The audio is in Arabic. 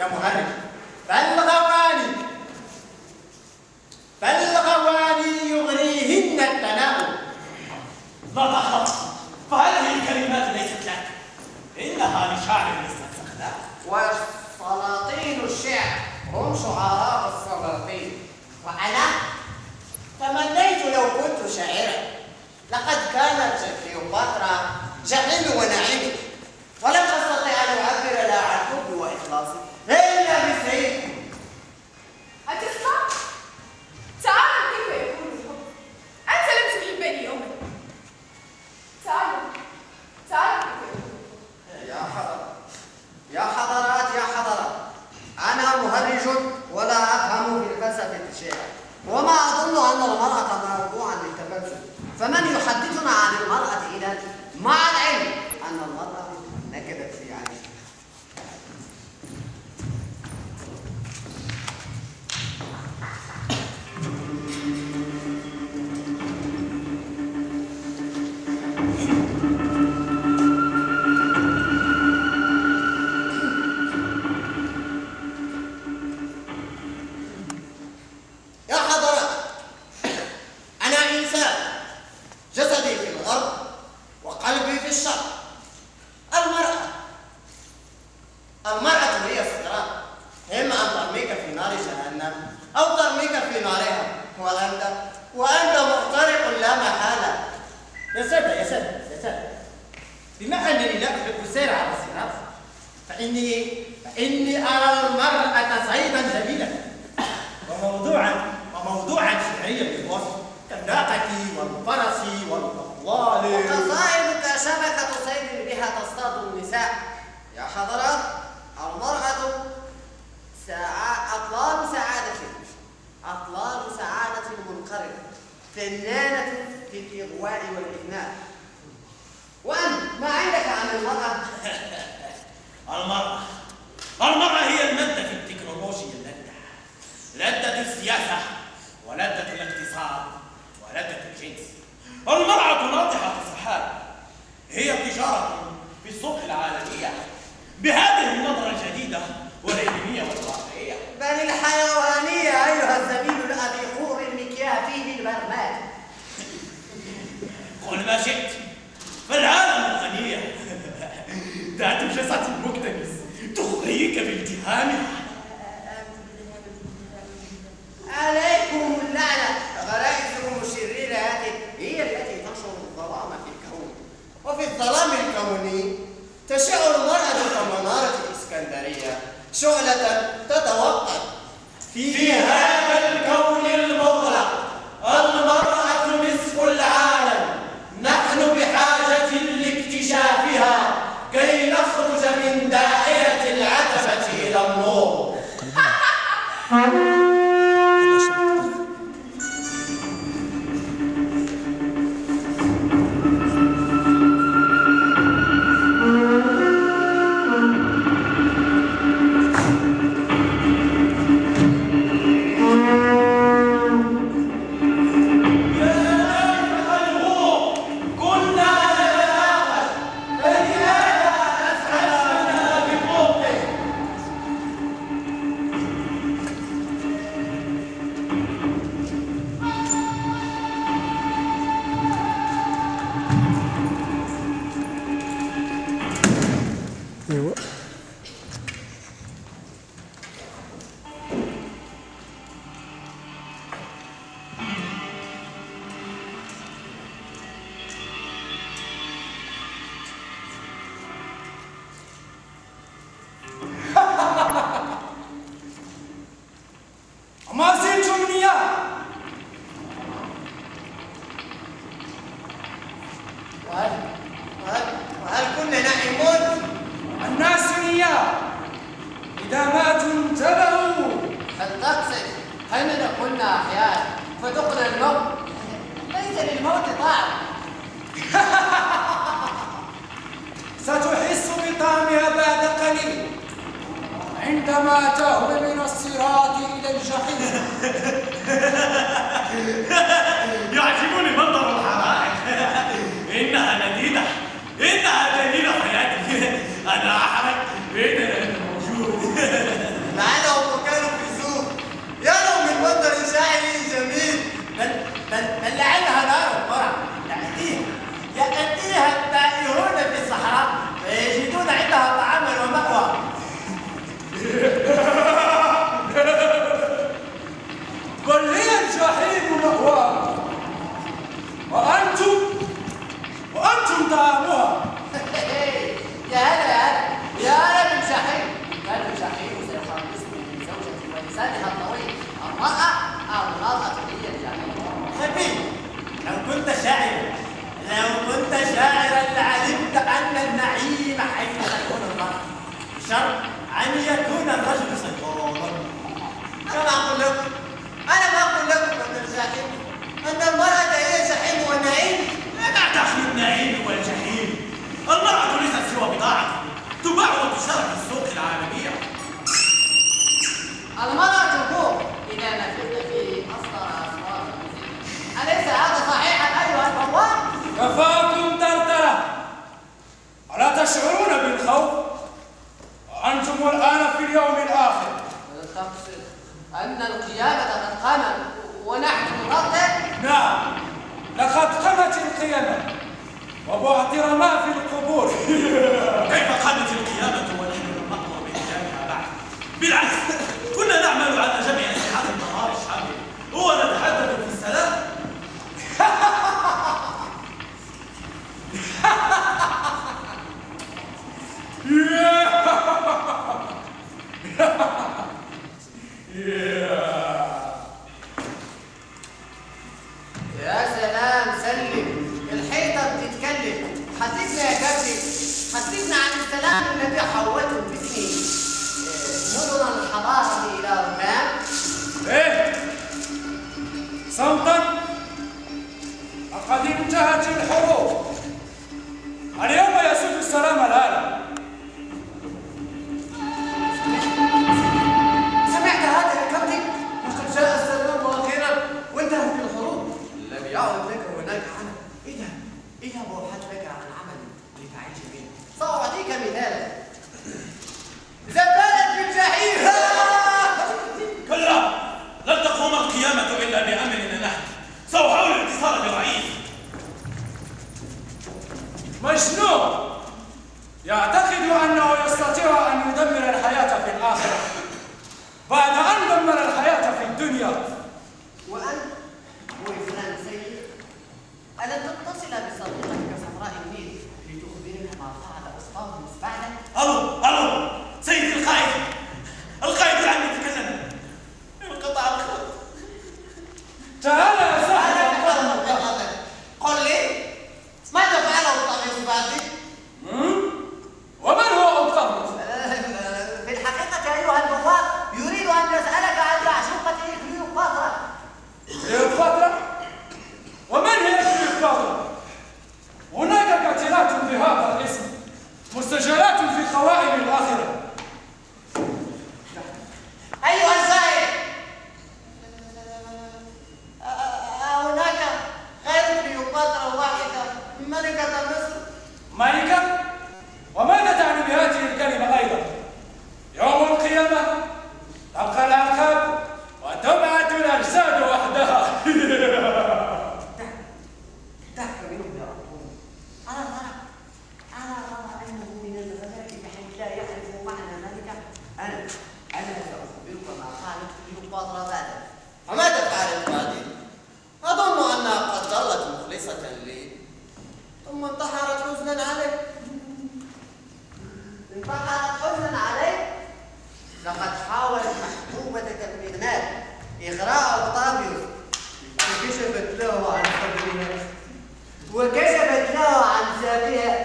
يا مهرج. فالغواني يغريهن التناؤل. لا تخف، فهذه الكلمات ليست لك، إنها لشاعر استنسخناه. وسلاطين الشعر هم شعراء السلاطين، وأنا تمنيت لو كنت شاعرا. لقد كانت كليوباترا جحيم ونعيم، ولم أستطع أن أعبر لها عن حبي وإخلاصي إلا بالسيف. أتسمع؟ تعال كيف يكون الحب. أنت لم تحبني يوما. تعال كيف يكون الحب. يا حضرات، أنا مهرج ولا أفهم في فلسفة الشعر، وما أظن أن المرأة موضوعا للتفلسف. فمن يحدثنا عن المرأة إذن، مع العلم أن المرأة نكدت في عيشها. وأنت محترق لا محالة. يا سادة، بما أنني لا أحب السير على الصراط، فإني أرى المرأة صعيدا جميلا وموضوعا شعريا للوصف، كالناقة والفرس والأطلال. وقصائدك شبكة صيد بها تصطاد النساء. يا حضرات، المرأة أطلال سعادة منقرضة، فنانة في الإغواء والإثناء. وأنت ما عندك عن المرأة؟ المرأة هي المادة في التكنولوجيا، لذة السياسة ولذة الاقتصاد ولذة الجنس. المرأة ناطحة السحاب، هي تجارة في السوق العالمية بهذه النظرة الجديدة والعلمية والواقعية، بل الحيوانية أيها الزميل الأبي قور المكياه فيه البرماد. قل ما شئت، فالعالم غنية ذات جسد مكتنس تغريك بالتهامها. عليكم اللعنة. غرائزكم الشريرة هي التي تنشر الظلام في الكون، وفي الظلام الكوني تشع المرأة كمنارة الإسكندرية شعلة تتوقد في هذا الكون المغلق. المرأة نصف العالم، نحن بحاجة لاكتشافها كي نخرج من دائرة العتبة إلى النور. ما زلتم نياه. وهل كنا نائمون؟ الناس نياه، إذا ماتوا انتبهوا. هل تقصد أننا كنا أحياء فذقنا الموت؟ ليس للموت طعم. ستحس بطعمها بعد قليل عندما تهوي من الصراط إلى الجحيم. يعجبني منظر الحرائق، إنها لذيذة، إنها دليل حياتي. أنا أحرق بين أنا موجود. المرأة هي الجحيم. خبيث، لو كنت شاعرا لعلمت أن النعيم حيث تكون المرأة بشرط أن يكون الرجل صيوانا. أنا أقول لكم أن الجحيم أن المرأة هي الجحيم والنعيم. ما دخل النعيم والجحيم؟ المرأة ليست سوى بضاعة تباع وتشترى في السوق العالمية. المرأة تقوم إذا نفذت في أصدر أصوات. أليس هذا صحيحا أيها البواب؟ كفاكم ترترة. ألا تشعرون بالخوف؟ وأنتم الآن في اليوم الآخر. تقصد أن القيامة قد قامت ونحن نرتد؟ نعم، لقد قامت القيامة وبعثر ما في القبور. كيف قامت القيامة ونحن لم نأمر بإتيانها بعد؟ بالعكس، كنا نعمل على جمع أسلحة النهار الشامل ونتحدث في السلام. يا سلام سلم، الحيطة بتتكلم. حدثنا يا كابتن، حدثنا عن السلام الذي حولته باسمه مدن الحضارة إلى رمام. إيه؟ صمتا، لقد انتهت الحروب. اليوم يسود السلام العالم. سمعت هذا يا كابتن؟ لقد جاء السلام أخيرا وانتهت الحروب. لم يعد لك هناك عمل. إذا وحدت لك عن عمل لتعيش به. سأعطيك مثالا. زبالة بالجحيم. كلا، لن تقوم القيامة إلا بأمرنا نحن. سأحاول الاتصال بالرئيس. مجنون يعتقد أنه يستطيع أن يدمر الحياة في الآخرة بعد أن دمر الحياة في الدنيا. وأنت بويفران سيء، ألن تتصل بصديقتك سمراء النيل لتخبرنا ما فعل أصحابه بعدك؟ ألو سيدي القائد العام يتكلم. انقطع الخط. تعال يا صاحبي. قل لي ماذا فعله الطبيب بعدك؟ ومن هو أبطال؟ في الحقيقة أيها البواب يريد أن يسألك عن معشوقته كليوباترا. كليوباترا؟ ومن هي كليوباترا؟ هناك كاتبات بهذا الاسم مسجلات في قوائم الآخرة. أيها الزائر، هناك غير كليوباترا واحدة ملكة مصر. ملكة؟ وماذا تعني بهذه الكلمة أيضا؟ يوم القيامة تبقى الألقاب وتبعث الأجساد وحدها. دعك منهم يا أبطال. أنا أرى أنه من الغباء بحيث لا يعرف معنى ملكة. أنا سأخبرك ما فعلت كليوباترا بعدك. وماذا فعلت بعدي؟ أظن أنها قد ظلت مخلصة لي ثم انتحرت حزنا عليك. لقد حاولت محبوبتك الإغناء إغراء أوطابيوس وكشفت له عن سبيها